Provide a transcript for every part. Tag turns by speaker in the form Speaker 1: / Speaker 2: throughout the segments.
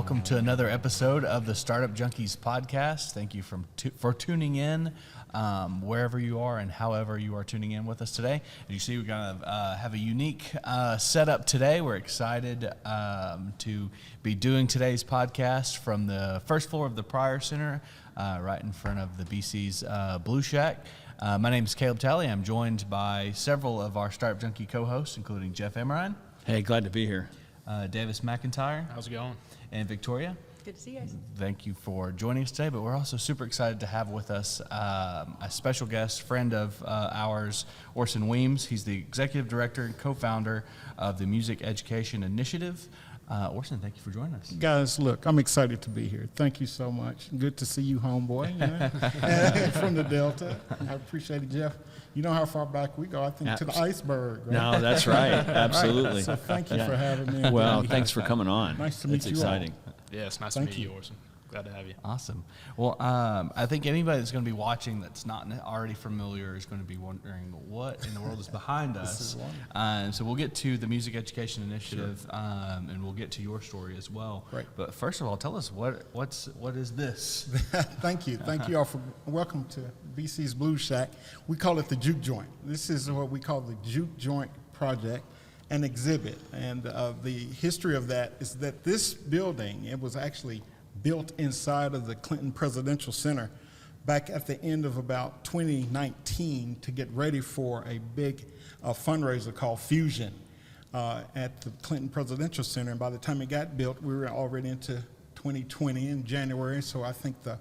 Speaker 1: welcome to another episode of the Startup Junkies podcast. Thank you for tuning in wherever you are and however you are tuning in with us today. As you see, we're going to have a unique setup today. We're excited to be doing today's podcast from the first floor of the Pryor Center, right in front of the BC's Blue Shack. My name is Caleb Talley. I'm joined by several of our Startup Junkie co-hosts, including Jeff Amerine.
Speaker 2: Hey, glad to be here.
Speaker 1: Davis McEntire.
Speaker 3: How's it going?
Speaker 1: And Victoria.
Speaker 4: Good to see you guys.
Speaker 1: Thank you for joining us today, but we're also super excited to have with us a special guest, friend of ours, Orson Weems. He's the executive director and co-founder of the Music Education Initiative. Orson, thank you for joining us.
Speaker 5: Guys, look, I'm excited to be here. Thank you so much. Good to see you, homeboy, from the Delta. I appreciate it, Jeff. You know how far back we go, I think, to the iceberg. Right?
Speaker 2: No, that's right. Absolutely.
Speaker 5: Right. So thank you for having me.
Speaker 2: Well, thanks for coming on.
Speaker 5: Nice to meet you all.
Speaker 2: It's exciting.
Speaker 3: Yeah, it's nice to meet you, Orson. Glad to have you.
Speaker 1: Awesome. Well, I think anybody that's going to be watching that's not already familiar is going to be wondering what in the world is behind us. And so we'll get to the Music Education Initiative, and we'll get to your story as well.
Speaker 5: Right.
Speaker 1: But first of all, tell us what is this?
Speaker 5: Thank you. Thank you all for welcome to BC's Blue Shack. We call it the Juke Joint. This is what we call the Juke Joint Project, an exhibit. And the history of that is that this building, it was actually built inside of the Clinton Presidential Center back at the end of about 2019 to get ready for a big fundraiser called Fusion at the Clinton Presidential Center. And by the time it got built, we were already into 2020 in January. So I think the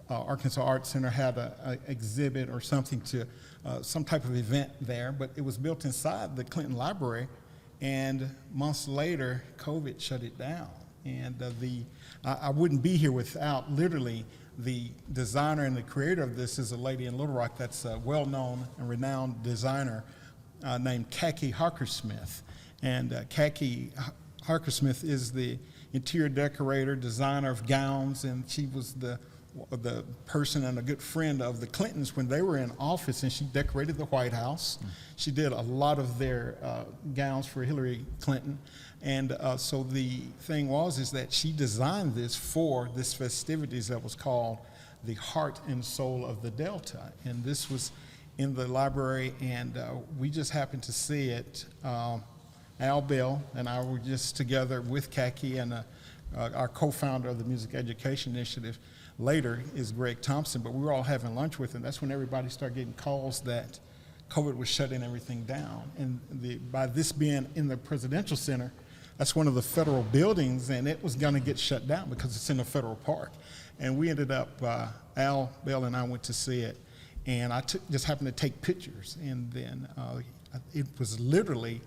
Speaker 5: Arkansas Arts Center had an exhibit or something to some type of event there. But it was built inside the Clinton Library. And months later, COVID shut it down. And I wouldn't be here without literally the designer and the creator of this is a lady in Little Rock that's a well-known and renowned designer named Kaki Harkersmith. And Kaki Harkersmith is the interior decorator, designer of gowns, and she was the person and a good friend of the Clintons when they were in office, and she decorated the White House. She did a lot of their gowns for Hillary Clinton. And so the thing is that she designed this for this festivities that was called the Heart and Soul of the Delta. And this was in the library, and we just happened to see it. Al Bell and I were just together with Kaki, and our co-founder of the Music Education Initiative later is Greg Thompson, but we were all having lunch with him. That's when everybody started getting calls that COVID was shutting everything down. And by this being in the Presidential Center, that's one of the federal buildings, and it was going to get shut down because it's in a federal park. And we ended up, Al Bell and I went to see it, and I just happened to take pictures. And then it was literally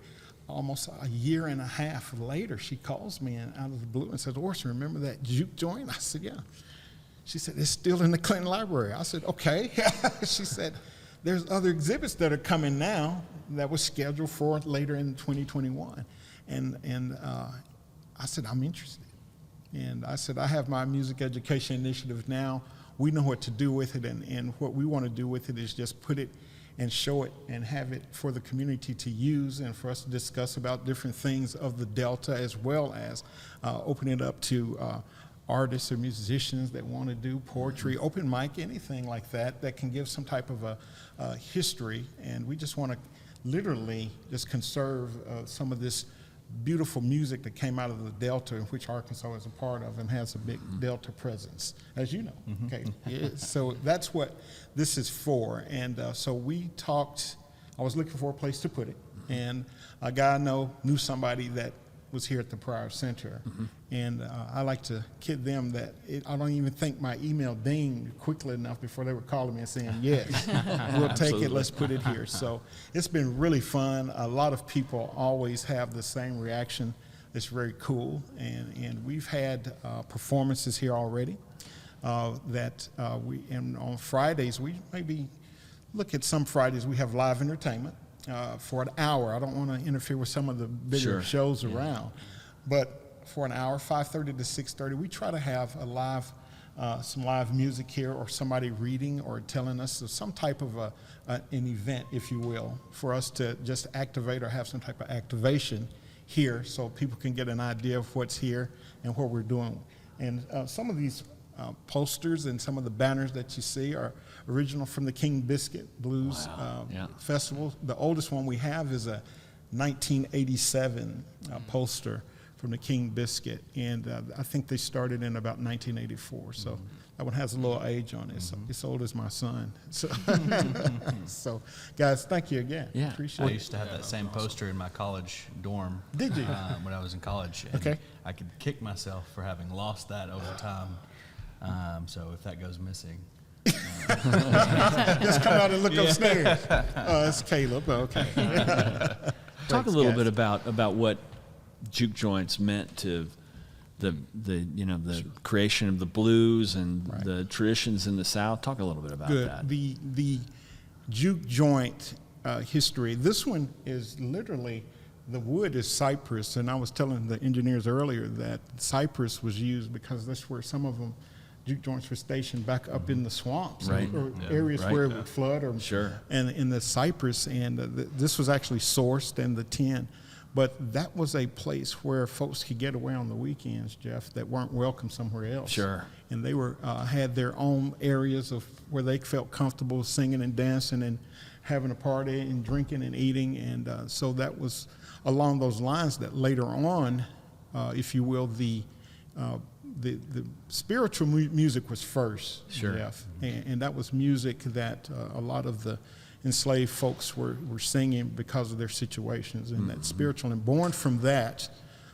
Speaker 5: almost a year and a half later, she calls me out of the blue and says, "Orson, remember that Juke Joint?" I said, "Yeah." She said, "It's still in the Clinton Library." I said, "Okay." She said, "There's other exhibits that are coming now that was scheduled for later in 2021. And I said, "I'm interested." And I said, "I have my Music Education Initiative now. We know what to do with it, and what we want to do with it is just put it and show it and have it for the community to use and for us to discuss about different things of the Delta, as well as open it up to artists or musicians that want to do poetry, open mic, anything like that that can give some type of a history. And we just want to literally just conserve some of this beautiful music that came out of the Delta, in which Arkansas is a part of and has a big Delta presence, as you know." Okay, so that's what this is for. And so we talked. I was looking for a place to put it, and a guy I know knew somebody that was here at the Pryor Center, and I like to kid them that I don't even think my email dinged quickly enough before they were calling me and saying, "Yes, we'll take it, let's put it here." So it's been really fun. A lot of people always have the same reaction. It's very cool, and we've had performances here already and on Fridays, we maybe look at some Fridays, we have live entertainment. For an hour. I don't want to interfere with some of the bigger shows around, but for an hour, 5:30 to 6:30, we try to have some live music here, or somebody reading or telling us some type of an event, if you will, for us to just activate or have some type of activation here, so people can get an idea of what's here and what we're doing. And some of these posters and some of the banners that you see are original from the King Biscuit Blues Festival. The oldest one we have is a 1987 poster from the King Biscuit, and I think they started in about 1984. So that one has a little age on it. So it's old as my son. So, so guys, thank you again.
Speaker 2: Yeah.
Speaker 5: Appreciate it.
Speaker 1: I used to have that same poster in my college dorm.
Speaker 5: Did you?
Speaker 1: When I was in college. And
Speaker 5: Okay.
Speaker 1: I could kick myself for having lost that over time. So if that goes missing.
Speaker 5: Just come out and look upstairs. It's Caleb. Okay.
Speaker 2: Talk a
Speaker 5: Thanks,
Speaker 2: little
Speaker 5: guys.
Speaker 2: bit about what juke joints meant to the creation of the blues and
Speaker 5: Right.
Speaker 2: the traditions in the South. Talk a little bit about
Speaker 5: Good.
Speaker 2: that.
Speaker 5: The juke joint history. This one is literally, the wood is cypress, and I was telling the engineers earlier that cypress was used because that's where some of them juke joints were stationed back up in the swamps,
Speaker 2: Right.
Speaker 5: or
Speaker 1: Yeah.
Speaker 5: areas
Speaker 2: Right.
Speaker 5: where it would flood, or
Speaker 2: Sure.
Speaker 5: and in the cypress, and this was actually sourced in the tin. But that was a place where folks could get away on the weekends, Jeff, that weren't welcome somewhere else.
Speaker 2: Sure.
Speaker 5: And they were had their own areas of where they felt comfortable singing and dancing and having a party and drinking and eating. And so that was along those lines that later on, if you will, the spiritual music was first,
Speaker 2: Sure.
Speaker 5: Jeff. And that was music that a lot of the enslaved folks were singing because of their situations, and that spiritual, and born from that,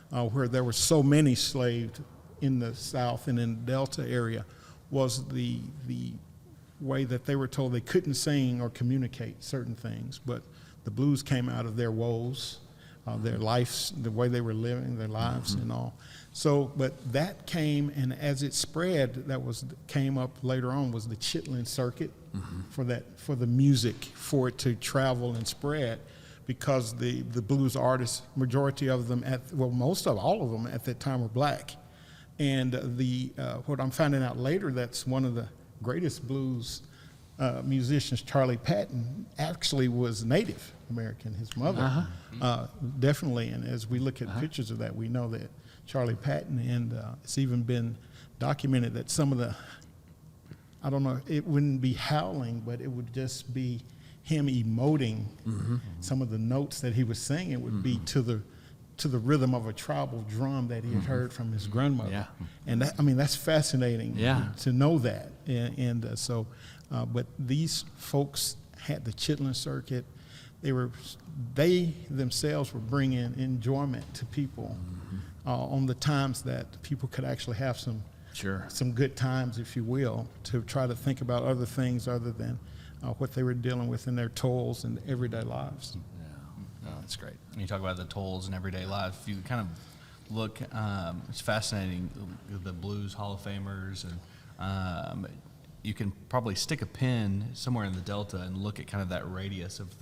Speaker 5: where there were so many slaved in the South and in the Delta area, was the way that they were told they couldn't sing or communicate certain things, but the blues came out of their woes, their lives, the way they were living their lives and all. So, but that came, and as it spread, came up later on was the chitlin circuit for the music, for it to travel and spread, because the blues artists, majority of them all of them at that time were black. And what I'm finding out later, that's one of the greatest blues musicians, Charlie Patton, actually was Native American. His mother, definitely. And as we look at pictures of that, we know that Charlie Patton, and it's even been documented that some of the, I don't know, it wouldn't be howling, but it would just be him emoting. Some of the notes that he was singing would be to the rhythm of a tribal drum that he had heard from his grandmother.
Speaker 2: Yeah.
Speaker 5: And that, I mean, that's fascinating to know that. But these folks had the chitlin circuit. They themselves were bringing enjoyment to people on the times that people could actually have some good times, if you will, to try to think about other things other than what they were dealing with in their toils and everyday lives.
Speaker 2: No, that's great.
Speaker 1: When you talk about the tolls in everyday life, if you kind of look, it's fascinating, the Blues Hall of Famers, and you can probably stick a pin somewhere in the Delta and look at kind of that radius of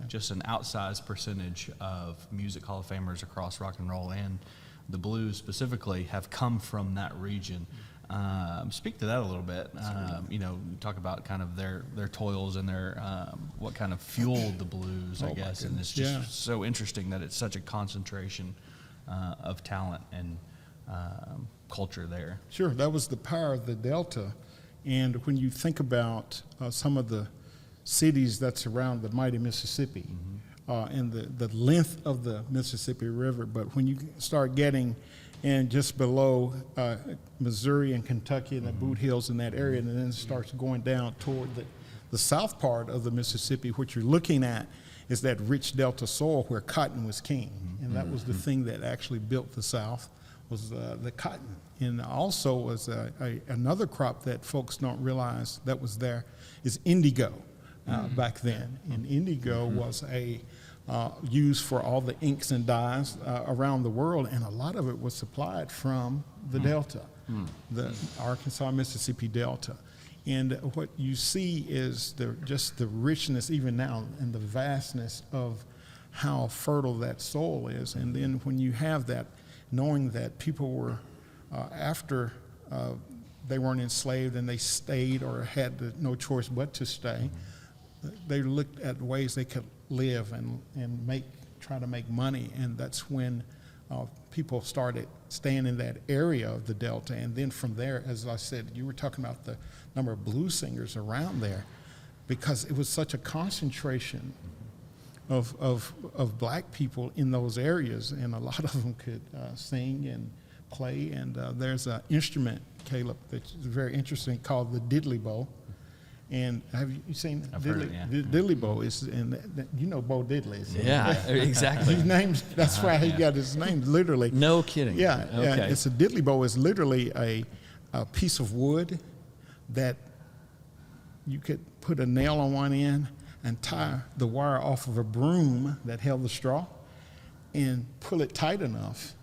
Speaker 1: just an outsized percentage of music Hall of Famers across rock and roll and the blues specifically have come from that region. Speak to that a little bit. You talk about kind of their toils and their what kind of fueled the blues, I guess. And it's just so interesting that it's such a concentration of talent and culture there.
Speaker 5: Sure, that was the power of the Delta. And when you think about some of the cities that surround the mighty Mississippi, and the length of the Mississippi River, but when you start getting in just below Missouri and Kentucky and the Boot Hills in that area, and then it starts going down toward the south part of the Mississippi, what you're looking at is that rich Delta soil where cotton was king. And that was the thing that actually built the South, was the cotton. And also was another crop that folks don't realize that was there is indigo back then. And indigo was used for all the inks and dyes around the world, and a lot of it was supplied from the Delta, the Arkansas, Mississippi Delta. And what you see is just the richness even now and the vastness of how fertile that soil is. And then when you have that, knowing that people were, after they weren't enslaved and they stayed or had no choice but to stay, they looked at ways they could live and try to make money. And that's when people started staying in that area of the Delta. And then from there, as I said, you were talking about the number of blues singers around there, because it was such a concentration of black people in those areas, and a lot of them could sing and play. And there's an instrument, Caleb, that's very interesting called the diddley bow. And have you seen
Speaker 1: I've
Speaker 5: diddley?
Speaker 1: heard it, yeah.
Speaker 5: Diddley bow is, and you know Bo Diddley. So
Speaker 2: Yeah, exactly.
Speaker 5: his name, that's why he got his name, literally.
Speaker 2: No kidding.
Speaker 5: Yeah,
Speaker 2: Okay.
Speaker 5: it's a diddley bow is literally a piece of wood that you could put a nail on one end and tie the wire off of a broom that held the straw and pull it tight enough,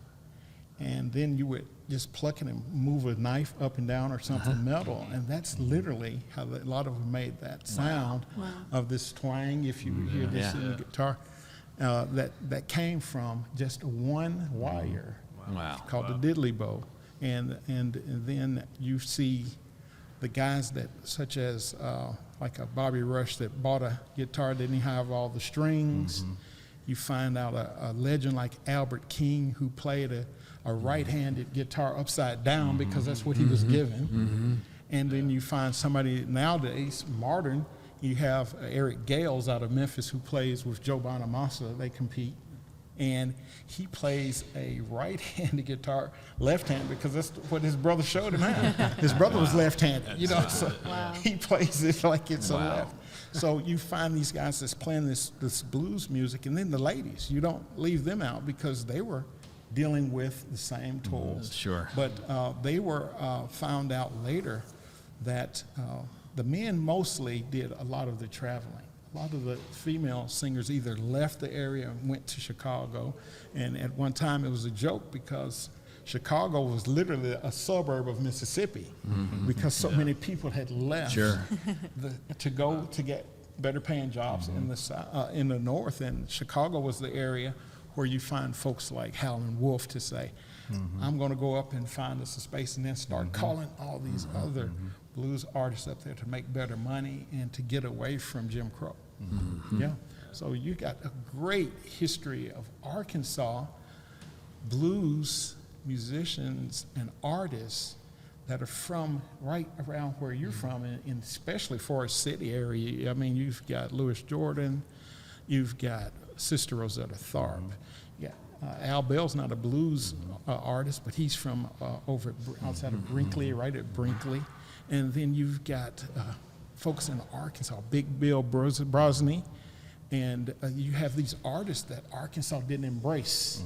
Speaker 5: and then you would just pluck it and move a knife up and down or something metal, and that's literally how a lot of them made that sound of this twang. If you hear this in the guitar, that came from just one wire called the diddley bow, and then you see the guys that, such as like a Bobby Rush, that bought a guitar, didn't have all the strings. You find out a legend like Albert King, who played a right-handed guitar upside down because that's what he was given. And then you find somebody nowadays, modern, you have Eric Gales out of Memphis, who plays with Joe Bonamassa. They compete. And he plays a right-handed guitar, left-handed, because that's what his brother showed him how. His brother was left-handed, you know, so he plays it like it's a left. So you find these guys that's playing this blues music, and then the ladies, you don't leave them out because they were dealing with the same tools.
Speaker 2: Sure.
Speaker 5: But they were found out later that the men mostly did a lot of the traveling. A lot of the female singers either left the area and went to Chicago, and at one time it was a joke because Chicago was literally a suburb of Mississippi because so many people had left to go to get better paying jobs in the north, and Chicago was the area where you find folks like Howlin' Wolf to say, I'm going to go up and find us a space, and then start calling all these other blues artists up there to make better money and to get away from Jim Crow. Yeah, so you got a great history of Arkansas blues musicians and artists that are from right around where you're from, in especially Forest City area. I mean, you've got Louis Jordan, you've got Sister Rosetta Tharpe. Yeah, Al Bell's not a blues artist, but he's from over outside of Brinkley, right at Brinkley. And then you've got folks in Arkansas, Big Bill Brosney, and you have these artists that Arkansas didn't embrace,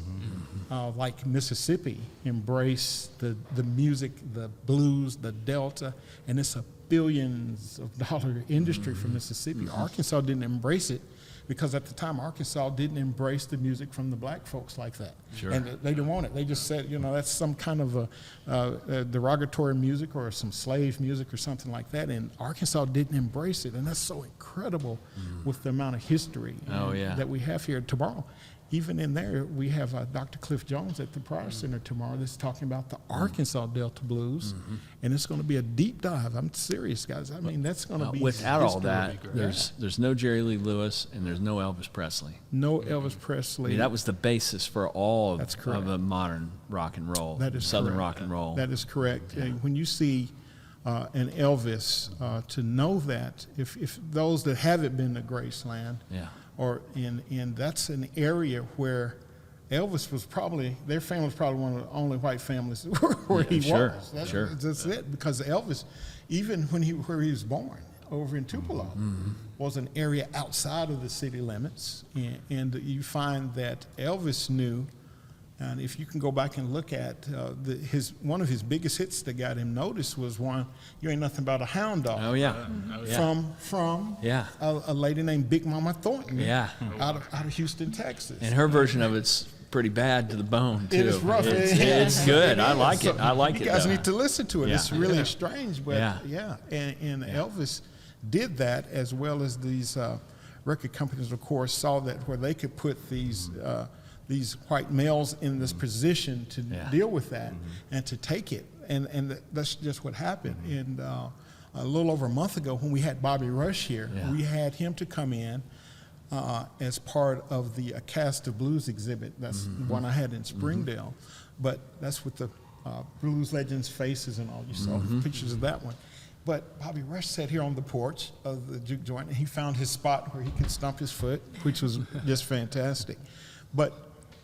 Speaker 5: like Mississippi embraced the music, the blues, the Delta, and it's a billions of dollar industry for Mississippi. Arkansas didn't embrace it because at the time Arkansas didn't embrace the music from the black folks like that. And they didn't want it. They just said, you know, that's some kind of a derogatory music or some slave music or something like that. And Arkansas didn't embrace it. And that's so incredible with the amount of history that we have here. Tomorrow, even in there, we have Dr. Cliff Jones at the Pryor Center tomorrow that's talking about the Arkansas Delta Blues. And it's going to be a deep dive. I'm serious, guys. I mean, that's going to be
Speaker 2: without all
Speaker 5: history.
Speaker 2: that, there's no Jerry Lee Lewis and there's no Elvis Presley.
Speaker 5: No Elvis Presley.
Speaker 2: I mean, that was the basis for all
Speaker 5: That's
Speaker 2: of
Speaker 5: correct.
Speaker 2: a modern rock and roll,
Speaker 5: That is
Speaker 2: Southern
Speaker 5: correct.
Speaker 2: rock and roll.
Speaker 5: That is correct. And when you see an Elvis, to know that, if those that haven't been to Graceland, or and that's an area where Elvis was probably, their family was probably one of the only white families where he was. That's it, because Elvis, even where he was born, over in Tupelo, was an area outside of the city limits, and you find that Elvis knew. And if you can go back and look at one of his biggest hits that got him noticed was one, "You Ain't Nothing But a Hound Dog." From a lady named Big Mama Thornton. Out of Houston, Texas.
Speaker 2: And her version of it's pretty bad to the bone too.
Speaker 5: It is rough.
Speaker 2: It's good. I like it. I like it.
Speaker 5: You guys
Speaker 2: though.
Speaker 5: need to listen to it. It's really strange, but and Elvis did that, as well as these record companies, of course, saw that where they could put these white males in this position to deal with that and to take it. And that's just what happened. And a little over a month ago, when we had Bobby Rush here, we had him to come in as part of the A Cast of Blues exhibit. That's the one I had in Springdale, but that's with the blues legends' faces and all. You saw pictures of that one. But Bobby Rush sat here on the porch of the Juke Joint, and he found his spot where he could stump his foot, which was just fantastic. But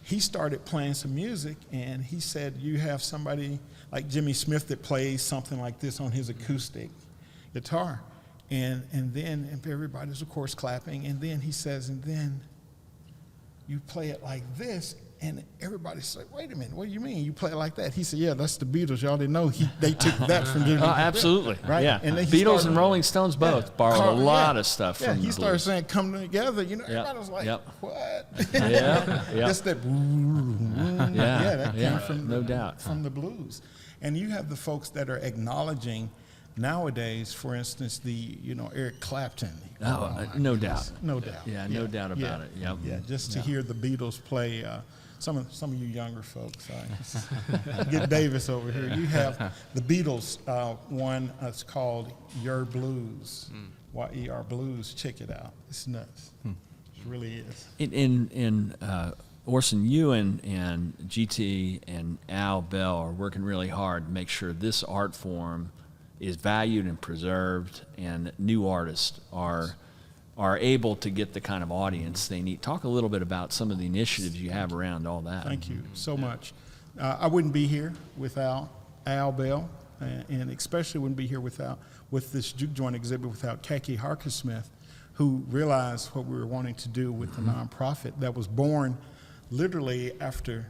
Speaker 5: he started playing some music, and he said, you have somebody like Jimmy Smith that plays something like this on his acoustic guitar. And then everybody's, of course, clapping. And then he says, and then you play it like this. And everybody's like, wait a minute, what do you mean you play it like that? He said, yeah, that's the Beatles. Y'all didn't know they took that from Jimmy.
Speaker 2: Absolutely.
Speaker 5: Right?
Speaker 2: Yeah.
Speaker 5: And then
Speaker 2: Beatles and Rolling Stones both borrowed a lot of stuff from the
Speaker 5: he
Speaker 2: blues.
Speaker 5: started saying, come together. You know, everybody was like, what? That's that, that came from,
Speaker 2: no doubt.
Speaker 5: from the blues. And you have the folks that are acknowledging nowadays, for instance, Eric Clapton.
Speaker 2: No doubt.
Speaker 5: No doubt.
Speaker 2: Yeah, no doubt about it. Yep.
Speaker 5: Yeah, just to hear the Beatles play, some of you younger folks, get Davis over here. You have the Beatles, one that's called Your Blues, Y-E-R Blues. Check it out. It's nuts. It really is.
Speaker 2: In Orson, you and GT and Al Bell are working really hard to make sure this art form is valued and preserved, and new artists are able to get the kind of audience they need. Talk a little bit about some of the initiatives you have around all that.
Speaker 5: Thank you so much. I wouldn't be here without Al Bell, and especially wouldn't be here with this Juke Joint exhibit without Kaki Harkesmith, who realized what we were wanting to do with the nonprofit that was born literally after,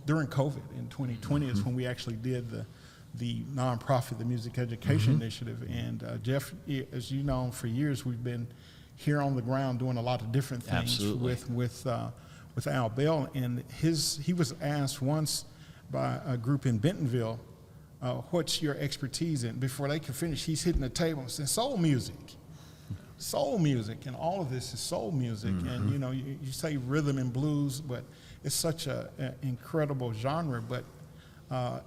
Speaker 5: during COVID in 2020 is when we actually did the nonprofit, the Music Education Initiative. And Jeff, as you know, for years we've been here on the ground doing a lot of different things with Al Bell. And he was asked once by a group in Bentonville, what's your expertise in? Before they could finish, he's hitting the table and saying, soul music, and all of this is soul music. And you say rhythm and blues, but it's such an incredible genre. But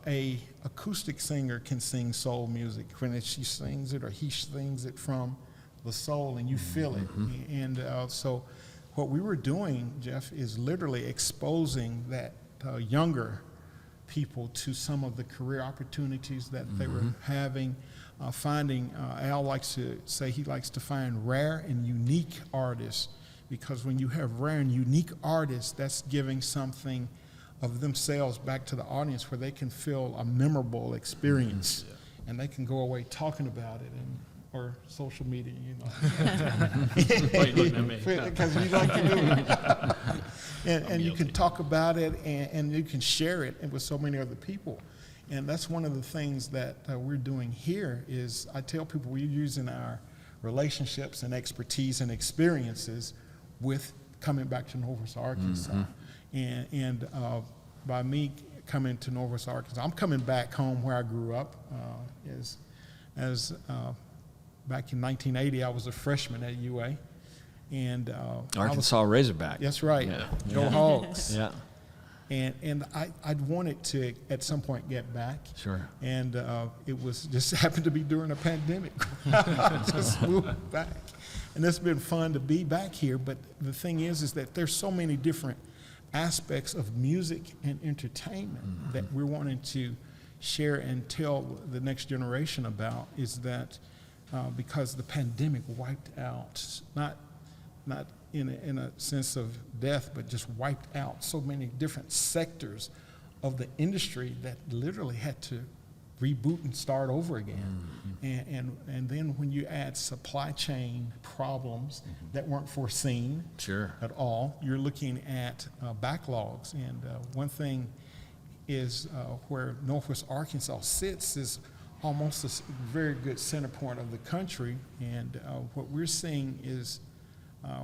Speaker 5: a acoustic singer can sing soul music when she sings it or he sings it from the soul, and you feel it. And so what we were doing, Jeff, is literally exposing that younger people to some of the career opportunities that they were having, finding, Al likes to say he likes to find rare and unique artists, because when you have rare and unique artists, that's giving something of themselves back to the audience where they can feel a memorable experience, and they can go away talking about it, or social media,
Speaker 3: Why are you looking at me?
Speaker 5: because you like to do it. And you can talk about it, and you can share it with so many other people. And that's one of the things that we're doing here is I tell people we're using our relationships and expertise and experiences with coming back to Northwest Arkansas. And by me coming to Northwest Arkansas, I'm coming back home where I grew up. Back in 1980, I was a freshman at UA. And
Speaker 2: Arkansas Razorback.
Speaker 5: That's right.
Speaker 2: Yeah.
Speaker 5: Go Hogs.
Speaker 2: Yeah.
Speaker 5: And I'd wanted to at some point get back.
Speaker 2: Sure.
Speaker 5: And it was just happened to be during a pandemic. Just moved back. And it's been fun to be back here. But the thing is that there's so many different aspects of music and entertainment that we're wanting to share and tell the next generation about, is that because the pandemic wiped out, not in a sense of death, but just wiped out so many different sectors of the industry that literally had to reboot and start over again. And then when you add supply chain problems that weren't foreseen at all, you're looking at backlogs. And one thing is where Northwest Arkansas sits is almost a very good center point of the country. And what we're seeing is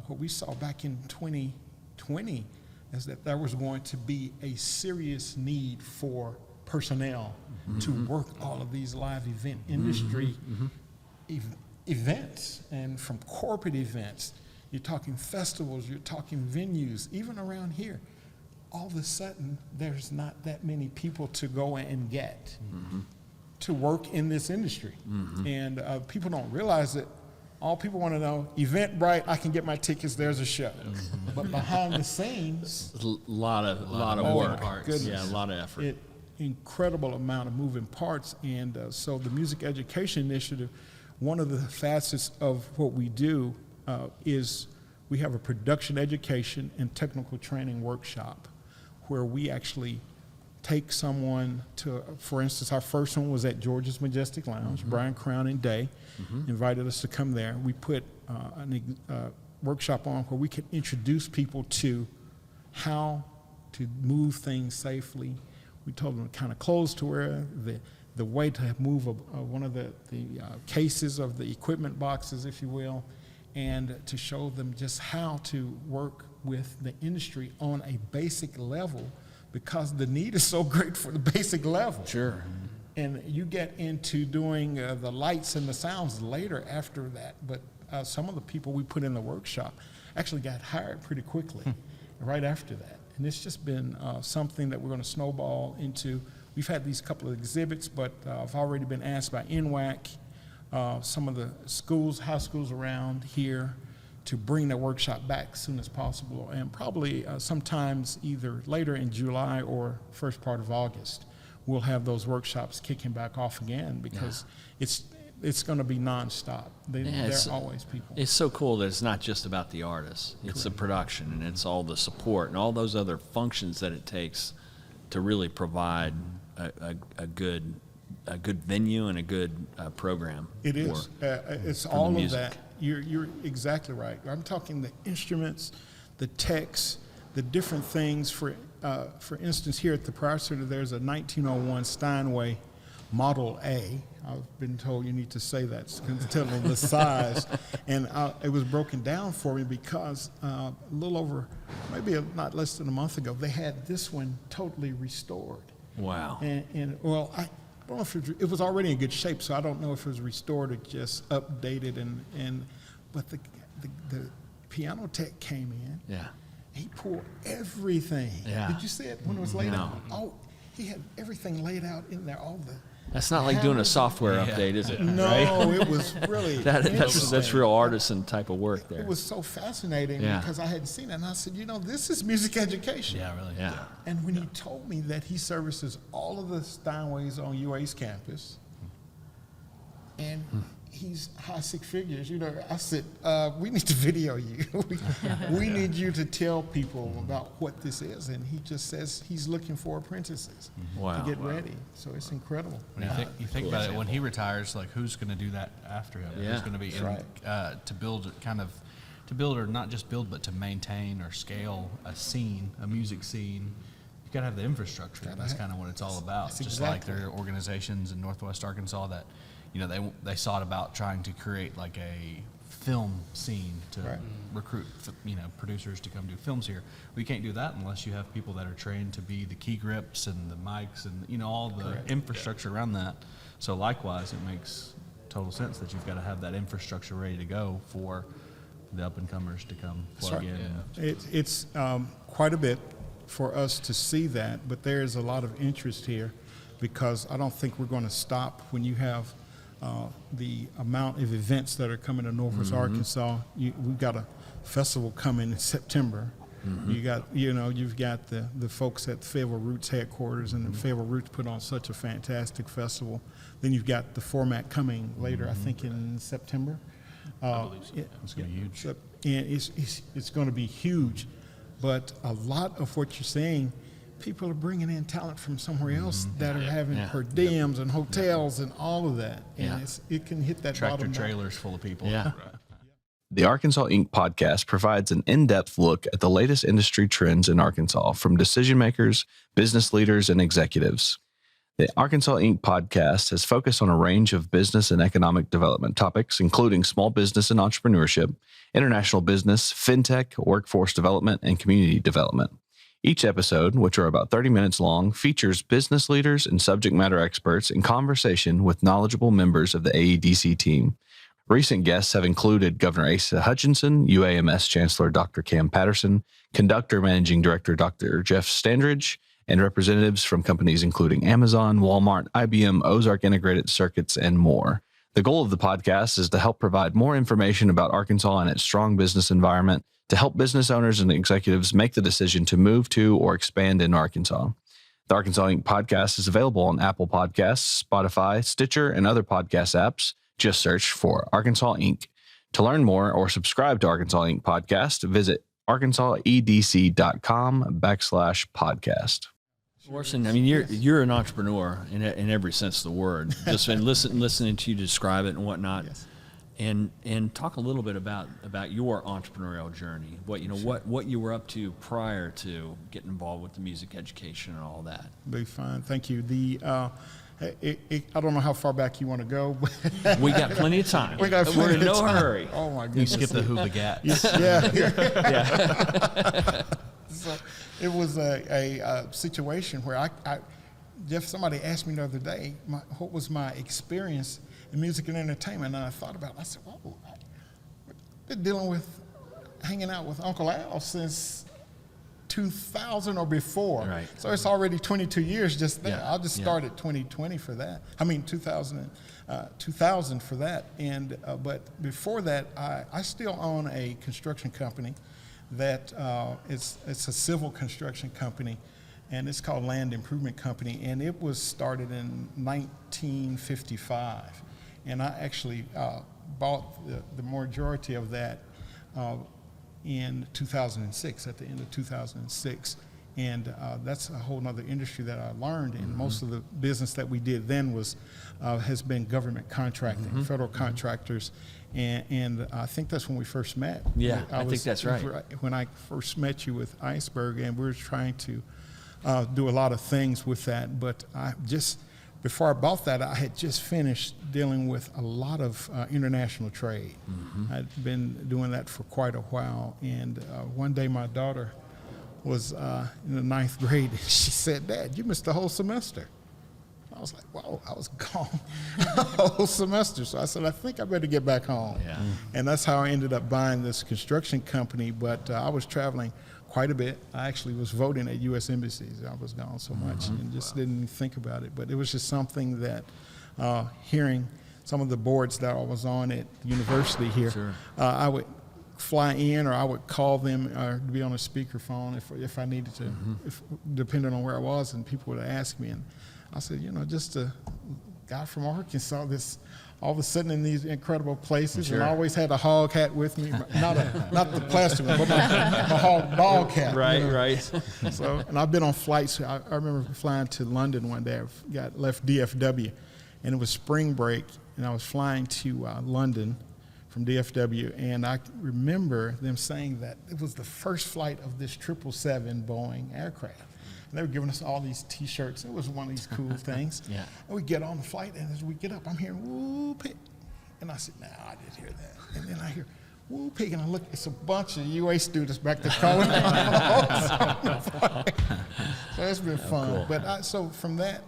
Speaker 5: what we saw back in 2020 is that there was going to be a serious need for personnel to work all of these live event industry events, and from corporate events, you're talking festivals, you're talking venues, even around here. All of a sudden, there's not that many people to go and get to work in this industry. And people don't realize that all people want to know, Eventbrite, I can get my tickets, there's a show. But behind the scenes,
Speaker 2: A lot of
Speaker 5: oh,
Speaker 2: work.
Speaker 5: my goodness.
Speaker 2: Yeah, a lot of effort.
Speaker 5: Incredible amount of moving parts. And so the Music Education Initiative, one of the facets of what we do is we have a production education and technical training workshop where we actually take someone to, for instance, our first one was at George's Majestic Lounge. Brian Crown and Day invited us to come there. We put a workshop on where we could introduce people to how to move things safely. We told them the kind of clothes to wear, the way to move one of the cases of the equipment boxes, if you will, and to show them just how to work with the industry on a basic level, because the need is so great for the basic level.
Speaker 2: Sure.
Speaker 5: And you get into doing the lights and the sounds later after that. But some of the people we put in the workshop actually got hired pretty quickly right after that. And it's just been something that we're going to snowball into. We've had these couple of exhibits, but I've already been asked by NWAC, some of the schools, high schools around here, to bring the workshop back as soon as possible, and probably sometimes either later in July or first part of August, we'll have those workshops kicking back off again, because it's going to be nonstop. There are always people.
Speaker 2: It's so cool that it's not just about the artists. It's the production, and it's all the support and all those other functions that it takes to really provide a good venue and a good program.
Speaker 5: It is. It's
Speaker 2: for
Speaker 5: all
Speaker 2: the
Speaker 5: of
Speaker 2: music.
Speaker 5: that. You're exactly right. I'm talking the instruments, the techs, the different things. For instance, here at the Pryor Center, there's a 1901 Steinway Model A. I've been told you need to say that to tell them the size. And it was broken down for me because a little over, maybe not less than a month ago, they had this one totally restored.
Speaker 2: Wow.
Speaker 5: And well, I don't know if it was already in good shape, so I don't know if it was restored or just updated. But the piano tech came in.
Speaker 2: Yeah.
Speaker 5: He pulled everything.
Speaker 2: Yeah.
Speaker 5: Did you see it when it was laid
Speaker 2: No.
Speaker 5: out? Oh, he had everything laid out in there. All the
Speaker 2: That's not like doing a software update, is it?
Speaker 5: no,
Speaker 2: Right?
Speaker 5: it was really
Speaker 2: That's
Speaker 5: interesting.
Speaker 2: real artisan type of work there.
Speaker 5: It was so fascinating because I hadn't seen it, and I said, this is music education.
Speaker 1: Yeah, really.
Speaker 2: Yeah.
Speaker 5: And when he told me that he services all of the Steinways on UA's campus, and he's high six figures, I said, we need to video you. we need you to tell people about what this is. And he just says he's looking for apprentices
Speaker 2: Wow.
Speaker 5: to get ready. So it's incredible.
Speaker 1: When you think about it, when he retires, like, who's going to do that after him?
Speaker 2: Yeah.
Speaker 1: Who's going to be to build or not just build, but to maintain or scale a scene, a music scene? You got to have the infrastructure. That's kind of what it's all about.
Speaker 5: That's
Speaker 1: Just
Speaker 5: exactly.
Speaker 1: like there are organizations in Northwest Arkansas that, they sought about trying to create like a film scene to recruit, producers to come do films here. We can't do that unless you have people that are trained to be the key grips and the mics and, all the infrastructure around that. So likewise, it makes total sense that you've got to have that infrastructure ready to go for the up-and-comers to come plug in.
Speaker 5: It's quite a bit for us to see that, but there is a lot of interest here, because I don't think we're going to stop when you have the amount of events that are coming to Northwest Arkansas. We've got a festival coming in September. You got, you've got the folks at the Fayetteville Roots headquarters, and the Fayetteville Roots put on such a fantastic festival. Then you've got the format coming later, I think in September.
Speaker 3: I believe so.
Speaker 1: It's going to be huge.
Speaker 5: And it's going to be huge. But a lot of what you're saying, people are bringing in talent from somewhere else that are having per diems and hotels and all of that. And it can hit that
Speaker 1: Tractor
Speaker 5: bottom line.
Speaker 1: trailers full of people.
Speaker 2: Yeah.
Speaker 4: The Arkansas Inc. podcast provides an in-depth look at the latest industry trends in Arkansas from decision makers, business leaders, and executives. The Arkansas Inc. podcast has focused on a range of business and economic development topics, including small business and entrepreneurship, international business, fintech, workforce development, and community development. Each episode, which are about 30 minutes long, features business leaders and subject matter experts in conversation with knowledgeable members of the AEDC team. Recent guests have included Governor Asa Hutchinson, UAMS Chancellor Dr. Cam Patterson, Conductor Managing Director Dr. Jeff Standridge, and representatives from companies including Amazon, Walmart, IBM, Ozark Integrated Circuits, and more. The goal of the podcast is to help provide more information about Arkansas and its strong business environment to help business owners and executives make the decision to move to or expand in Arkansas. The Arkansas Inc. podcast is available on Apple Podcasts, Spotify, Stitcher, and other podcast apps. Just search for Arkansas Inc. To learn more or subscribe to Arkansas Inc. podcast, visit arkansasedc.com/podcast.
Speaker 2: Orson, I mean, you're an entrepreneur in every sense of the word. Just been listening to you describe it and whatnot.
Speaker 5: Yes.
Speaker 2: And talk a little bit about your entrepreneurial journey. What you were up to prior to getting involved with the music education and all that.
Speaker 5: Be fine. Thank you. I don't know how far back you want to go. But
Speaker 2: We got plenty of time.
Speaker 5: We're
Speaker 2: in no hurry.
Speaker 5: Oh my
Speaker 1: You
Speaker 5: goodness.
Speaker 1: skip the Hoobagat.
Speaker 5: Yeah. So it was a situation where somebody asked me the other day, what was my experience in music and entertainment, and I thought about it. I said, whoa, I've been hanging out with Uncle Al since 2000 or before.
Speaker 2: Right.
Speaker 5: So it's already 22 years just there.
Speaker 2: Yeah.
Speaker 5: I'll just start at 2020 for that. 2000 for that. And but before that, I still own a construction company that it's a civil construction company, and it's called Land Improvement Company, and it was started in 1955. And I actually bought the majority of that in 2006, at the end of 2006. And that's a whole nother industry that I learned. And most of the business that we did then has been government contracting, federal contractors. And I think that's when we first met.
Speaker 2: Yeah, I think that's right.
Speaker 5: When I first met you with Iceberg, and we were trying to do a lot of things with that. But before I bought that, I had just finished dealing with a lot of international trade. I'd been doing that for quite a while. And one day my daughter was in the 9th grade, and she said, "Dad, you missed the whole semester." I was like, whoa, I was gone the whole semester. So I said, I think I better get back home.
Speaker 2: Yeah.
Speaker 5: And that's how I ended up buying this construction company. But I was traveling quite a bit. I actually was voting at U.S. embassies. I was gone so much and just didn't think about it. But it was just something that hearing some of the boards that I was on at the university here,
Speaker 2: Sure.
Speaker 5: I would fly in, or I would call them or be on a speakerphone if I needed to, depending on where I was, and people would ask me. And I said, just a guy from Arkansas that's all of a sudden in these incredible places,
Speaker 2: Sure.
Speaker 5: and I always had a hog hat with me, not the plastic one, but my dog hat.
Speaker 2: Right.
Speaker 5: So, and I've been on flights. I remember flying to London one day. I left DFW, and it was spring break, and I was flying to London from DFW, and I remember them saying that it was the first flight of this 777 Boeing aircraft. And they were giving us all these T-shirts. It was one of these cool things.
Speaker 2: Yeah.
Speaker 5: And we get on the flight, and as we get up, I'm hearing woo pig. And I said, no, I didn't hear that. And then I hear woo pig, and I look, it's a bunch of UA students back there calling. So it's been fun.
Speaker 2: Cool.
Speaker 5: But so from that,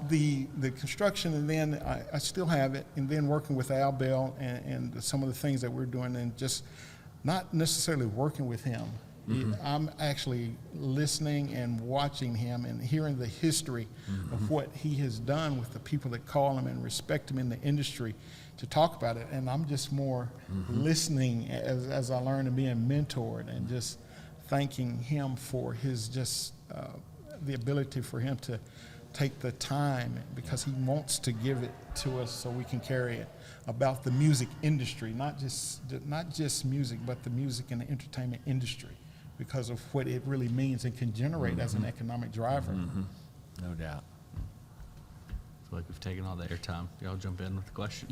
Speaker 5: the construction, and then I still have it, and then working with Al Bell and some of the things that we're doing, and just not necessarily working with him. I'm actually listening and watching him and hearing the history of what he has done with the people that call him and respect him in the industry to talk about it. And I'm just more listening as I learn and being mentored, and just thanking him for his the ability for him to take the time, because he wants to give it to us so we can carry it, about the music industry, not just music, but the music and the entertainment industry, because of what it really means and can generate as an economic driver.
Speaker 2: No doubt.
Speaker 1: I feel like we've taken all the airtime. Y'all jump in with the question.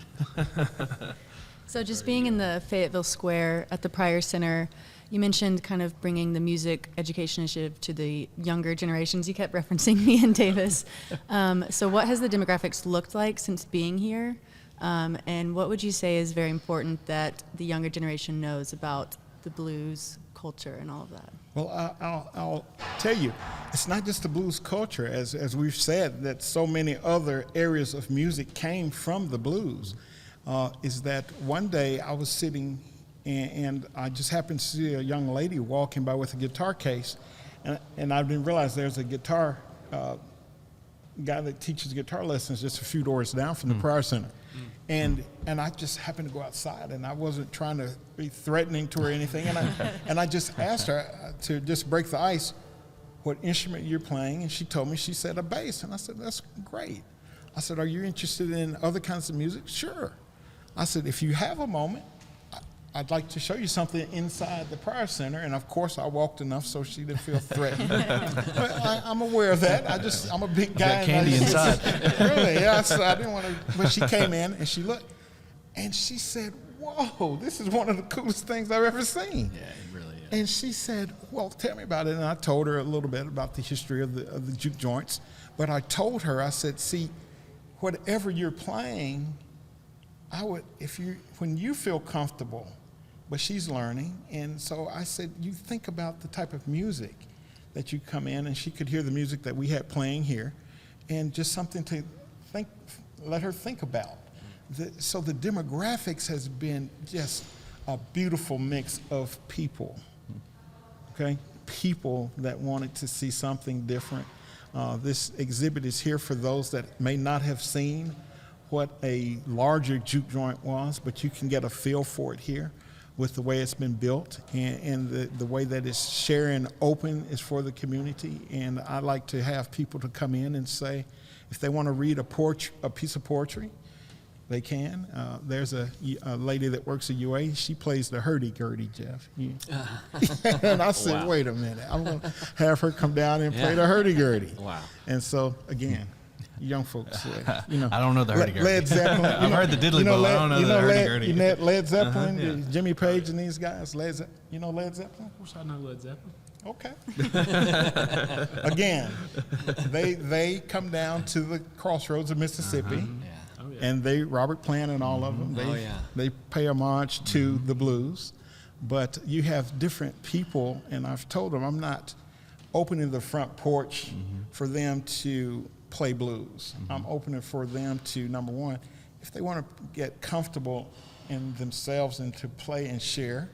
Speaker 6: So just being in the Fayetteville Square at the Pryor Center, you mentioned kind of bringing the music education initiative to the younger generations. You kept referencing me and Davis. So what has the demographics looked like since being here? And what would you say is very important that the younger generation knows about the blues culture and all of that?
Speaker 5: Well, I'll tell you, it's not just the blues culture, as we've said, that so many other areas of music came from the blues. Is that one day I was sitting and I just happened to see a young lady walking by with a guitar case, and I didn't realize there's a guitar guy that teaches guitar lessons just a few doors down from the Prior Center. And I just happened to go outside, and I wasn't trying to be threatening to her or anything. And I just asked her to just break the ice, what instrument you're playing, and she told me, she said a bass. And I said, that's great. I said, are you interested in other kinds of music? Sure. I said, if you have a moment, I'd like to show you something inside the Prior Center. And of course, I walked enough so she didn't feel threatened. But I'm aware of that. I'm a big guy.
Speaker 1: Got candy inside.
Speaker 5: Really, yeah. So I didn't want to, but she came in and she looked, and she said, whoa, this is one of the coolest things I've ever seen.
Speaker 2: Yeah, it really is.
Speaker 5: And she said, well, tell me about it. And I told her a little bit about the history of the juke joints. But I told her, I said, see, whatever you're playing, when you feel comfortable, but she's learning. And so I said, you think about the type of music that you come in, and she could hear the music that we had playing here, and just something to let her think about. So the demographics has been just a beautiful mix of people, okay? People that wanted to see something different. This exhibit is here for those that may not have seen what a larger juke joint was, but you can get a feel for it here with the way it's been built, and the way that it's sharing open is for the community. And I like to have people to come in and say, if they want to read a piece of poetry, they can. There's a lady that works at UA. She plays the hurdy-gurdy, Jeff. Yeah. And I said, wow. Wait a minute. I'm going to have her come down and play the hurdy-gurdy.
Speaker 2: Wow.
Speaker 5: And so, again, young folks, you know.
Speaker 1: I don't know the hurdy-gurdy.
Speaker 5: Led Zeppelin.
Speaker 1: I've heard the diddly bow. I don't know the hurdy-gurdy.
Speaker 5: You know Led Zeppelin, yeah. Jimmy Page and these guys. You know Led Zeppelin?
Speaker 3: Of course I know Led Zeppelin.
Speaker 5: Okay. Again, they come down to the crossroads of Mississippi.
Speaker 2: Yeah.
Speaker 3: Oh, yeah.
Speaker 5: And Robert Plant and all of them, they pay homage to the blues. But you have different people, and I've told them I'm not opening the front porch for them to play blues. I'm opening for them to, number one, if they want to get comfortable in themselves and to play and share,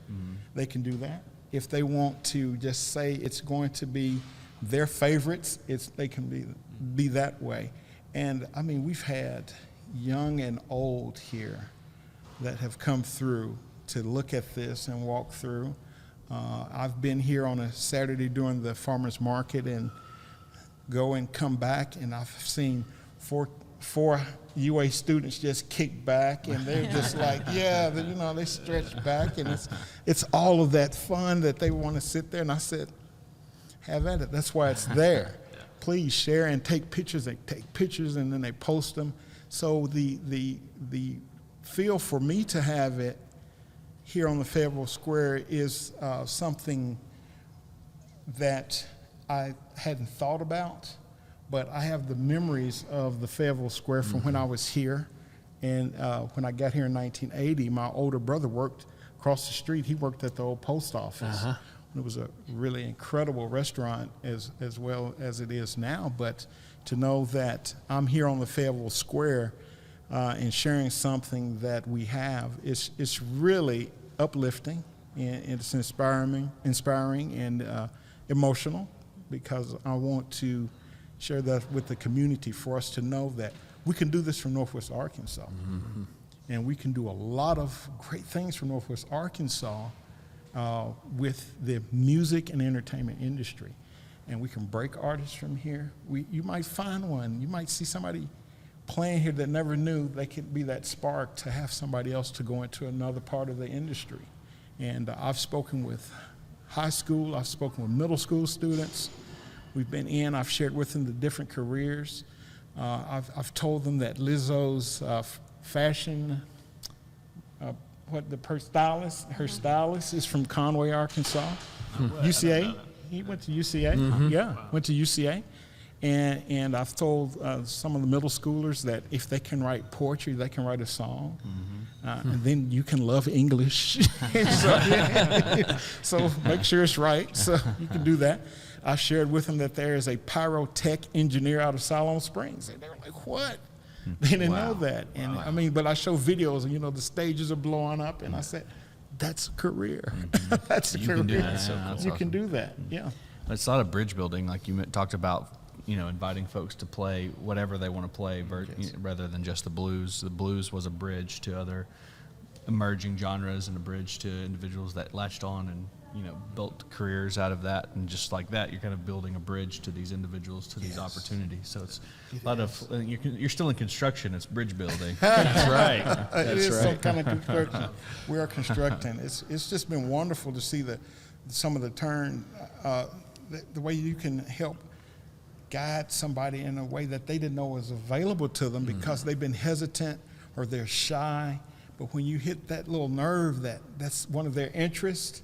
Speaker 5: they can do that. If they want to just say it's going to be their favorites, they can be that way. And I mean, we've had young and old here that have come through to look at this and walk through. I've been here on a Saturday during the farmer's market and go and come back, and I've seen four UA students just kick back, and they're just like, they stretch back, and it's all of that fun that they want to sit there. And I said, have at it. That's why it's there. Please share and take pictures. They take pictures and then they post them. So the feel for me to have it here on the Fayetteville Square is something that I hadn't thought about, but I have the memories of the Fayetteville Square from when I was here. And when I got here in 1980, my older brother worked across the street. He worked at the old post office. It was a really incredible restaurant as well as it is now. But to know that I'm here on the Fayetteville Square and sharing something that we have, it's really uplifting, and it's inspiring and emotional, because I want to share that with the community for us to know that we can do this from Northwest Arkansas. And we can do a lot of great things from Northwest Arkansas with the music and entertainment industry. And we can break artists from here. You might find one. You might see somebody playing here that never knew they could be that spark to have somebody else to go into another part of the industry. And I've spoken with high school, I've spoken with middle school students. I've shared with them the different careers. I've told them that Lizzo's fashion, her stylist is from Conway, Arkansas. UCA. He went to UCA. Went to UCA. And I've told some of the middle schoolers that if they can write poetry, they can write a song. And then you can love English. So make sure it's right. So you can do that. I shared with them that there is a pyrotech engineer out of Siloam Springs. And they were like, what? They didn't know that. And but I show videos, and the stages are blowing up. And I said, that's a career. That's a career.
Speaker 1: Can do that.
Speaker 5: You can do that. Yeah.
Speaker 1: It's not a bridge building like you talked about inviting folks to play whatever they want to play, rather than just the blues. The blues was a bridge to other emerging genres and a bridge to individuals that latched on and built careers out of that. And just like that, you're kind of building a bridge to these individuals, to these opportunities. So it's a lot of you're still in construction. It's bridge building.
Speaker 2: That's right.
Speaker 5: It is some kind of construction. We are constructing. It's just been wonderful to see some of the turn, the way you can help guide somebody in a way that they didn't know was available to them because they've been hesitant or they're shy. But when you hit that little nerve that's one of their interests,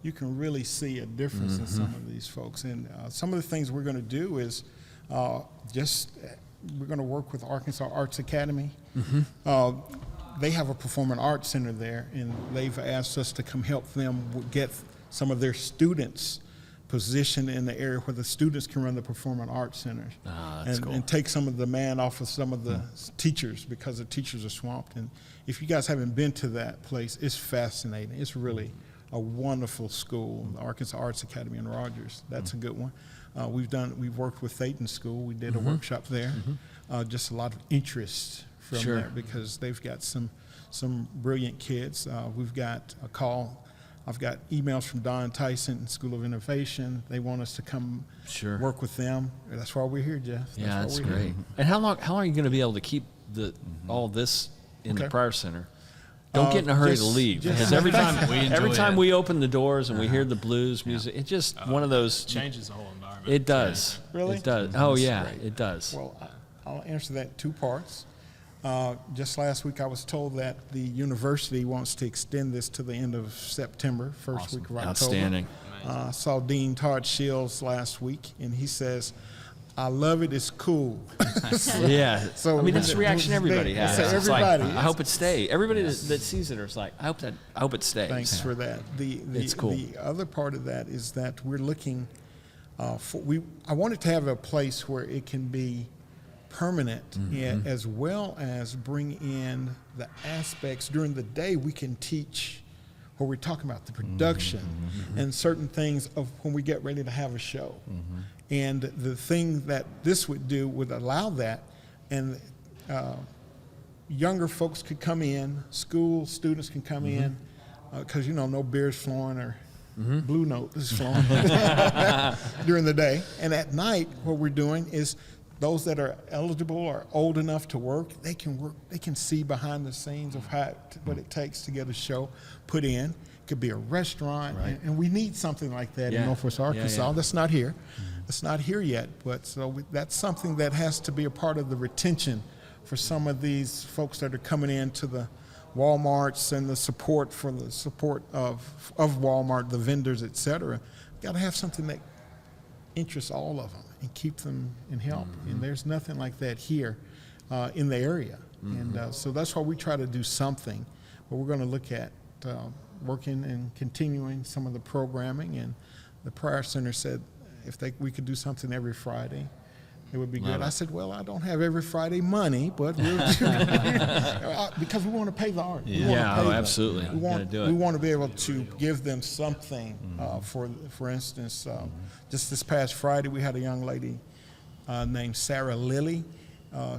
Speaker 5: you can really see a difference in some of these folks. And some of the things we're going to do is we're going to work with Arkansas Arts Academy. They have a performing arts center there, and they've asked us to come help them get some of their students positioned in the area where the students can run the performing arts centers, and take some of the demand off of some of the teachers, because the teachers are swamped. And if you guys haven't been to that place, it's fascinating. It's really a wonderful school, the Arkansas Arts Academy in Rogers. That's a good one. We've worked with Thetan School. We did a workshop there. Just a lot of interest from there because they've got some brilliant kids. We've got a call. I've got emails from Don Tyson, School of Innovation. They want us to come work with them. That's why we're here, Jeff.
Speaker 2: That's great. And how long are you going to be able to keep all this in the Prior Center? Don't get in a hurry to leave, because every time we open the doors and we hear the blues music, it's just one of those.
Speaker 3: It changes the whole environment.
Speaker 2: It does.
Speaker 5: Really?
Speaker 2: It does. Oh, yeah, it does.
Speaker 5: Well, I'll answer that in two parts. Just last week I was told that the university wants to extend this to the end of September, first week of October.
Speaker 2: Outstanding.
Speaker 5: I saw Dean Todd Shields last week, and he says, "I love it. It's cool."
Speaker 2: Yeah.
Speaker 5: So
Speaker 2: I mean, that's the reaction everybody has. It's like,
Speaker 5: everybody.
Speaker 2: I hope it stays. Everybody that sees it is like, I hope it stays.
Speaker 5: Thanks for that.
Speaker 2: It's cool.
Speaker 5: The other part of that is that we're looking I wanted to have a place where it can be permanent, as well as bring in the aspects during the day. We can teach where we're talking about the production and certain things of when we get ready to have a show. And the thing that this would allow that, and younger folks could come in, school students can come in, because no beer's flowing or Blue Note is flowing during the day. And at night, what we're doing is those that are eligible or old enough to work, they can see behind the scenes of what it takes to get a show put in. It could be a restaurant, and we need something like that in Northwest Arkansas. That's not here. It's not here yet, but that's something that has to be a part of the retention for some of these folks that are coming into the Walmarts and the support of Walmart, the vendors, et cetera. Got to have something that interests all of them and keep them in help. And there's nothing like that here in the area. And so that's why we try to do something. But we're going to look at working and continuing some of the programming. And the Prior Center said if we could do something every Friday, it would be good. I said, well, I don't have every Friday money, but we'll because we want to pay the art.
Speaker 2: Absolutely.
Speaker 5: We want to be able to give them something. For instance, just this past Friday, we had a young lady named Sarah Lilly.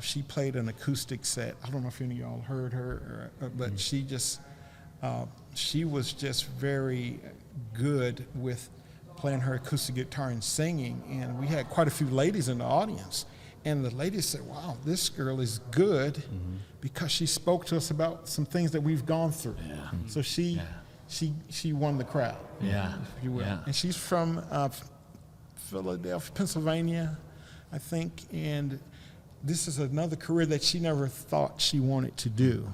Speaker 5: She played an acoustic set. I don't know if any of y'all heard her, but she was just very good with playing her acoustic guitar and singing, and we had quite a few ladies in the audience, and the ladies said, wow, this girl is good because she spoke to us about some things that we've gone through. So she won the crowd, if you will. And she's from Philadelphia, Pennsylvania, I think, and this is another career that she never thought she wanted to do.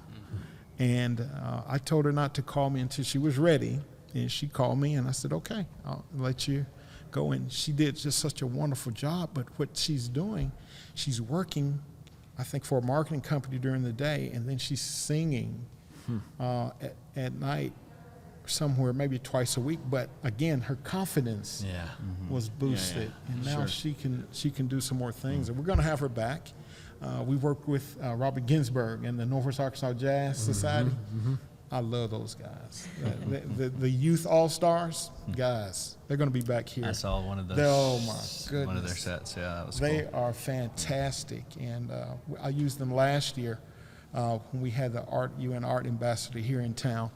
Speaker 5: And I told her not to call me until she was ready. And she called me, and I said, okay, I'll let you go. And she did just such a wonderful job. But what she's doing, she's working, I think, for a marketing company during the day, and then she's singing at night somewhere, maybe twice a week. But again, her confidence was boosted, and now she can do some more things. And we're going to have her back. We worked with Robert Ginsburg and the Northwest Arkansas Jazz Society. I love those guys. The youth all-stars, guys, they're going to be back here.
Speaker 1: I saw one of those.
Speaker 5: Oh, my goodness.
Speaker 1: One of their sets. Yeah, that was
Speaker 5: They
Speaker 1: cool.
Speaker 5: are fantastic, and I used them last year when we had the UN Art Ambassador here in town,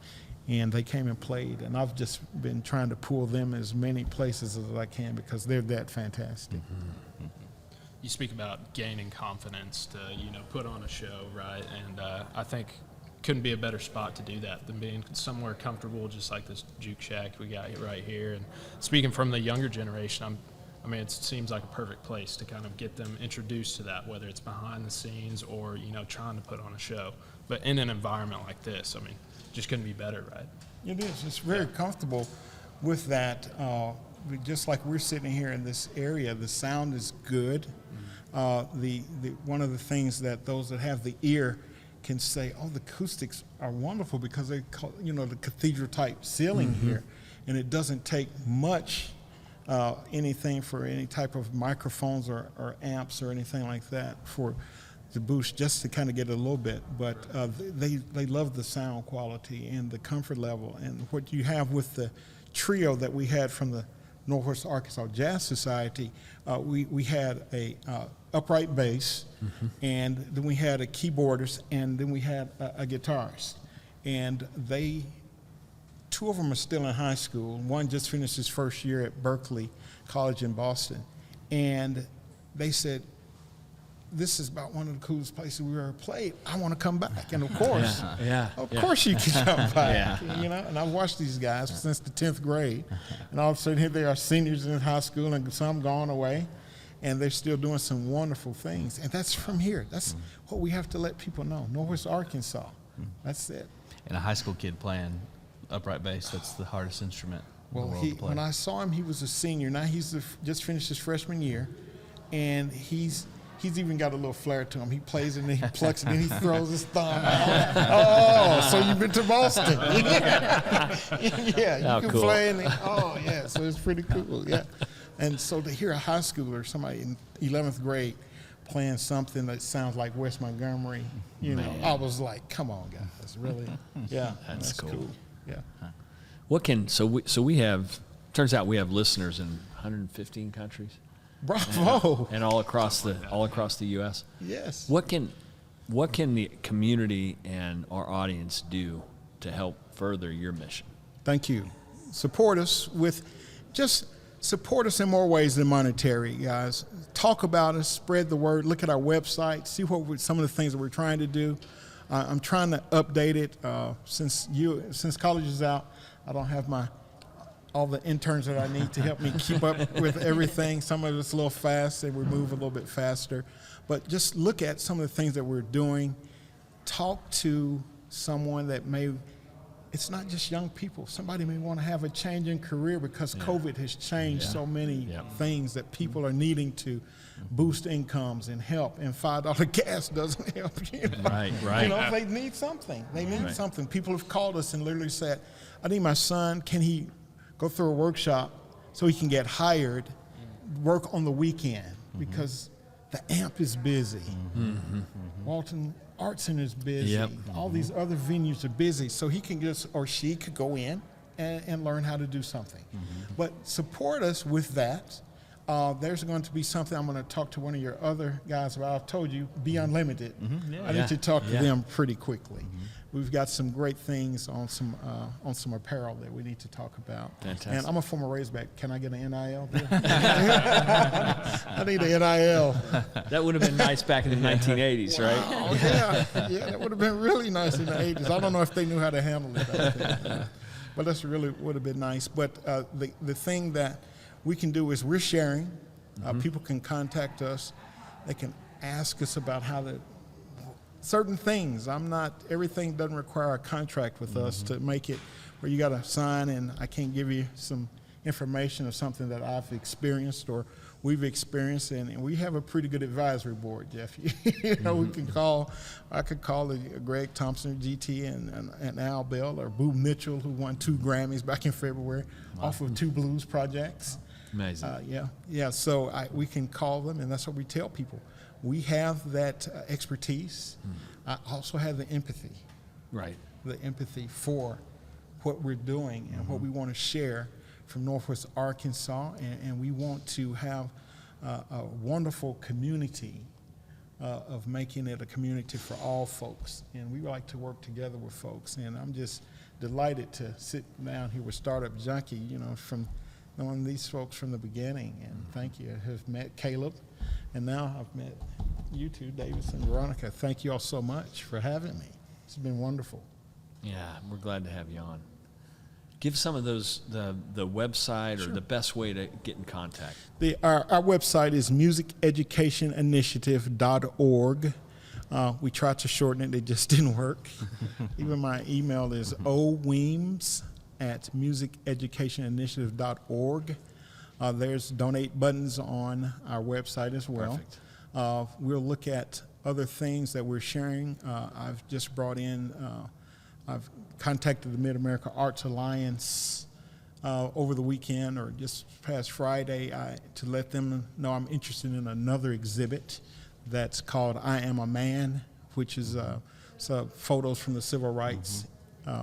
Speaker 5: and they came and played, and I've just been trying to pull them as many places as I can because they're that fantastic.
Speaker 3: You speak about gaining confidence to, put on a show, right? And I think couldn't be a better spot to do that than being somewhere comfortable, just like this Juke Shack we got right here. And speaking from the younger generation, it seems like a perfect place to kind of get them introduced to that, whether it's behind the scenes or, trying to put on a show. But in an environment like this, just couldn't be better, right?
Speaker 5: It is. It's very comfortable with that. Just like we're sitting here in this area, the sound is good. One of the things that those that have the ear can say, oh, the acoustics are wonderful because they call, the cathedral type ceiling here, and it doesn't take much anything for any type of microphones or amps or anything like that for the boost, just to kind of get a little bit. But they love the sound quality and the comfort level, and what you have with the trio that we had from the Northwest Arkansas Jazz Society. We had a upright bass, and then we had a keyboardist, and then we had a guitarist. And two of them are still in high school. One just finished his first year at Berkeley College in Boston. And they said, this is about one of the coolest places we ever played. I want to come back. And of course, of course you can come back. And I've watched these guys since the 10th grade. And all of a sudden here they are seniors in high school, and some gone away. And they're still doing some wonderful things. And that's from here. That's what we have to let people know. Northwest Arkansas. That's it.
Speaker 1: And a high school kid playing upright bass, that's the hardest instrument in the world to play.
Speaker 5: When I saw him, he was a senior. Now he's just finished his freshman year. And he's even got a little flair to him. He plays it, and he plucks it, and he throws his thumb out. Oh, so you've been to Boston. Yeah, you can play. So it's pretty cool, yeah. And so to hear a high schooler, somebody in 11th grade, playing something that sounds like West Montgomery, I was like, come on, guys, really? Yeah, that's cool. Yeah.
Speaker 2: So we have, turns out we have listeners in 115 countries.
Speaker 5: Bravo.
Speaker 2: And all across the U.S.
Speaker 5: Yes.
Speaker 2: What can the community and our audience do to help further your mission?
Speaker 5: Thank you. Support us in more ways than monetary, guys. Talk about us, spread the word, look at our website, see some of the things that we're trying to do. I'm trying to update it. Since college is out, I don't have all the interns that I need to help me keep up with everything. Some of it's a little fast, and we move a little bit faster. But just look at some of the things that we're doing. Talk to someone that it's not just young people. Somebody may want to have a change in career because COVID has changed so many things that people are needing to boost incomes and help. And $5 gas doesn't help.
Speaker 2: Right.
Speaker 5: They need something. They need something. People have called us and literally said, I need my son. Can he go through a workshop so he can get hired, work on the weekend? Because the AMP is busy. Walton Art Center is busy. All these other venues are busy. So he can or she could go in and learn how to do something. But support us with that. There's going to be something I'm going to talk to one of your other guys about. I've told you, Be Unlimited. I need to talk to them pretty quickly. We've got some great things on some apparel that we need to talk about.
Speaker 2: Fantastic.
Speaker 5: And I'm a former Razorback. Can I get an NIL deal? I need an NIL.
Speaker 2: That would have been nice back in the 1980s, right?
Speaker 5: Oh, yeah, that would have been really nice in the 80s. I don't know if they knew how to handle it back then. But that's really would have been nice. But the thing that we can do is we're sharing. People can contact us. They can ask us about certain things. Everything doesn't require a contract with us to make it where you got to sign, and I can't give you some information of something that I've experienced or we've experienced, and we have a pretty good advisory board, Jeff. We can I could call Greg Thompson, GT, and Al Bell, or Boo Mitchell, who won 2 Grammys back in February off of 2 blues projects.
Speaker 2: Amazing.
Speaker 5: So we can call them, and that's what we tell people. We have that expertise. I also have the empathy.
Speaker 2: Right.
Speaker 5: the empathy for what we're doing and what we want to share from Northwest Arkansas, and we want to have a wonderful community of making it a community for all folks. And we like to work together with folks, and I'm just delighted to sit down here with Startup Junkie, from knowing these folks from the beginning. And thank you. I have met Caleb, and now I've met you two, Davis and Veronica. Thank you all so much for having me. It's been wonderful.
Speaker 2: Yeah, we're glad to have you on. Give some of those, the website or the best way to get in contact.
Speaker 5: Our website is musiceducationinitiative.org. We tried to shorten it. It just didn't work. Even my email is oweems@musiceducationinitiative.org. There's donate buttons on our website as well.
Speaker 2: Perfect.
Speaker 5: We'll look at other things that we're sharing. I've just brought in, I've contacted the Mid-America Arts Alliance over the weekend or just past Friday to let them know I'm interested in another exhibit that's called I Am a Man, which is some photos from the civil rights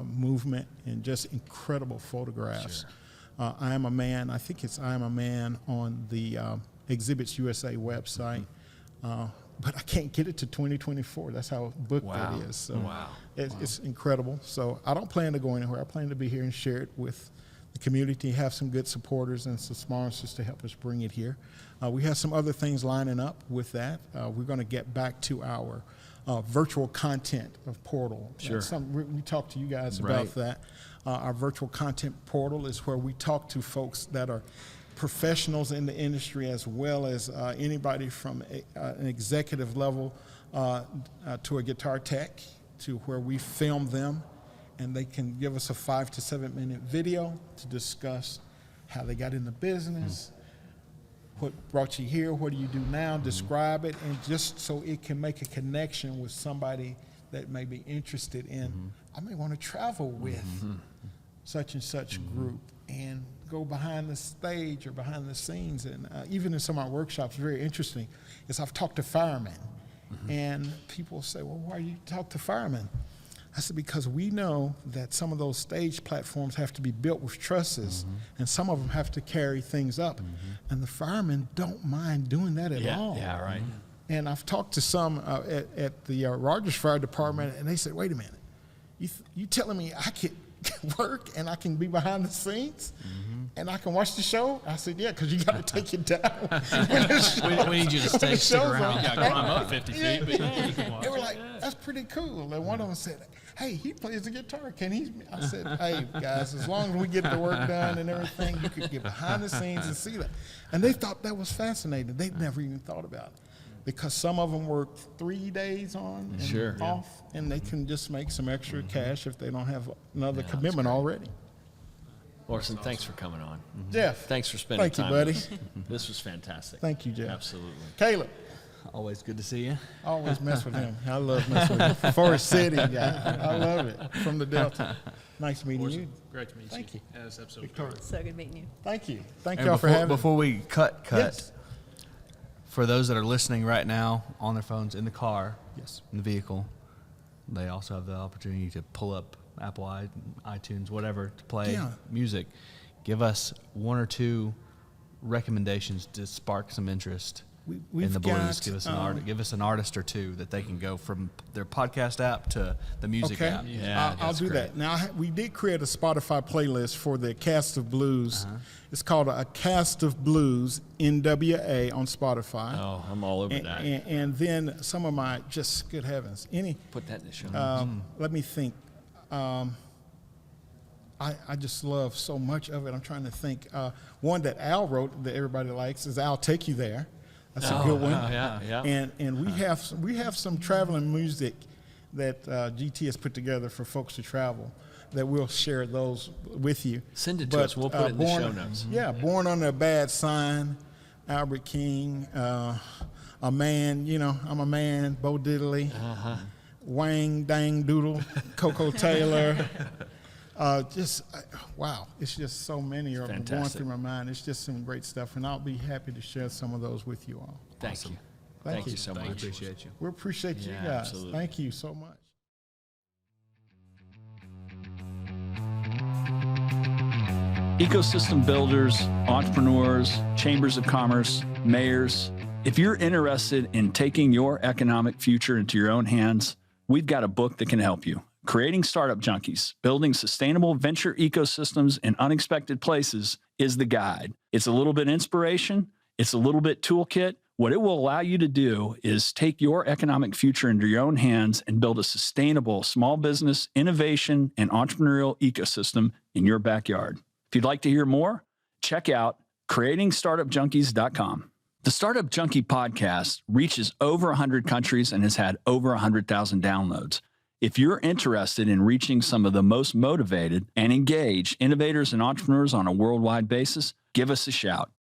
Speaker 5: movement and just incredible photographs.
Speaker 2: Sure.
Speaker 5: I Am a Man, I think it's I Am a Man on the Exhibits USA website. But I can't get it to 2024. That's how booked it is. So it's incredible. So I don't plan to go anywhere. I plan to be here and share it with the community, have some good supporters and some sponsors to help us bring it here. We have some other things lining up with that. We're going to get back to our virtual content of portal.
Speaker 2: Sure.
Speaker 5: We talked to you guys about that. Our virtual content portal is where we talk to folks that are professionals in the industry, as well as anybody from an executive level to a guitar tech, to where we film them, and they can give us a 5 to 7 minute video to discuss how they got in the business, what brought you here, what do you do now, describe it, and just so it can make a connection with somebody that may be interested in, I may want to travel with such and such group and go behind the stage or behind the scenes. And even in some of our workshops, very interesting, is I've talked to firemen. And people say, well, why do you talk to firemen? I said, because we know that some of those stage platforms have to be built with trusses, and some of them have to carry things up. And the firemen don't mind doing that at all.
Speaker 2: Yeah, right.
Speaker 5: And I've talked to some at the Rogers Fire Department, and they said, wait a minute, you telling me I could work and I can be behind the scenes and I can watch the show? I said, yeah, because you got to take it down.
Speaker 3: We need you to stick around. You got to climb up 50 feet, but yeah, you can watch.
Speaker 5: They were like, that's pretty cool. And one of them said, hey, he plays the guitar. Can he? I said, hey, guys, as long as we get the work done and everything, you could get behind the scenes and see that. And they thought that was fascinating. They'd never even thought about it. Because some of them work 3 days on and off, and they can just make some extra cash if they don't have another commitment already.
Speaker 2: Orson, thanks for coming on.
Speaker 5: Jeff.
Speaker 2: Thanks for spending time
Speaker 5: buddy.
Speaker 2: with us. This was fantastic.
Speaker 5: Thank you, Jeff.
Speaker 2: Absolutely.
Speaker 5: Caleb.
Speaker 1: Always good to see you.
Speaker 5: I always mess with him. I love messing with him. Forest City guy. I love it. From the Delta. Nice meeting you.
Speaker 3: Great to meet you.
Speaker 5: Thank you.
Speaker 3: Yeah, this episode was
Speaker 5: Victoria.
Speaker 3: great.
Speaker 6: So good meeting you.
Speaker 5: Thank you. Thank
Speaker 1: And
Speaker 5: y'all for having me.
Speaker 1: before we cut,
Speaker 5: Yes.
Speaker 1: for those that are listening right now on their phones in the car,
Speaker 5: Yes.
Speaker 1: in the vehicle, they also have the opportunity to pull up Apple iTunes, whatever, to play music. Give us 1 or 2 recommendations to spark some interest in the blues. Give us an artist or 2 that they can go from their podcast app to the music app.
Speaker 2: Yeah,
Speaker 5: I'll do that. Now, we did create a Spotify playlist for the Cast of Blues. It's called a Cast of Blues, NWA, on Spotify.
Speaker 2: Oh, I'm all over that.
Speaker 5: And then some of my, just good heavens,
Speaker 2: Put that in the show notes.
Speaker 5: let me think. I just love so much of it. I'm trying to think. One that Al wrote that everybody likes is I'll Take You There. That's a good one.
Speaker 2: Yeah.
Speaker 5: And we have some traveling music that GT has put together for folks to travel that we'll share those with you.
Speaker 2: Send it to us. We'll put it in the show notes.
Speaker 5: Yeah, Born Under a Bad Sign, Albert King, A Man, I'm a Man, Bo Diddley, Wang Dang Doodle, Coco Taylor. Wow, it's just so many are going through my mind. It's just some great stuff, and I'll be happy to share some of those with you all.
Speaker 2: Thank you.
Speaker 5: Thank you
Speaker 2: so much.
Speaker 1: We appreciate you.
Speaker 5: We appreciate you
Speaker 2: Yeah,
Speaker 5: guys.
Speaker 2: absolutely.
Speaker 5: Thank you so much.
Speaker 2: ecosystem builders, entrepreneurs, chambers of commerce, mayors. If you're interested in taking your economic future into your own hands, we've got a book that can help you. Creating Startup Junkies, Building Sustainable Venture Ecosystems in Unexpected Places is the guide. It's a little bit inspiration. It's a little bit toolkit. What it will allow you to do is take your economic future into your own hands and build a sustainable small business, innovation, and entrepreneurial ecosystem in your backyard. If you'd like to hear more, check out creatingstartupjunkies.com. The Startup Junkie podcast reaches over 100 countries and has had over 100,000 downloads. If you're interested in reaching some of the most motivated and engaged innovators and entrepreneurs on a worldwide basis, give us a shout.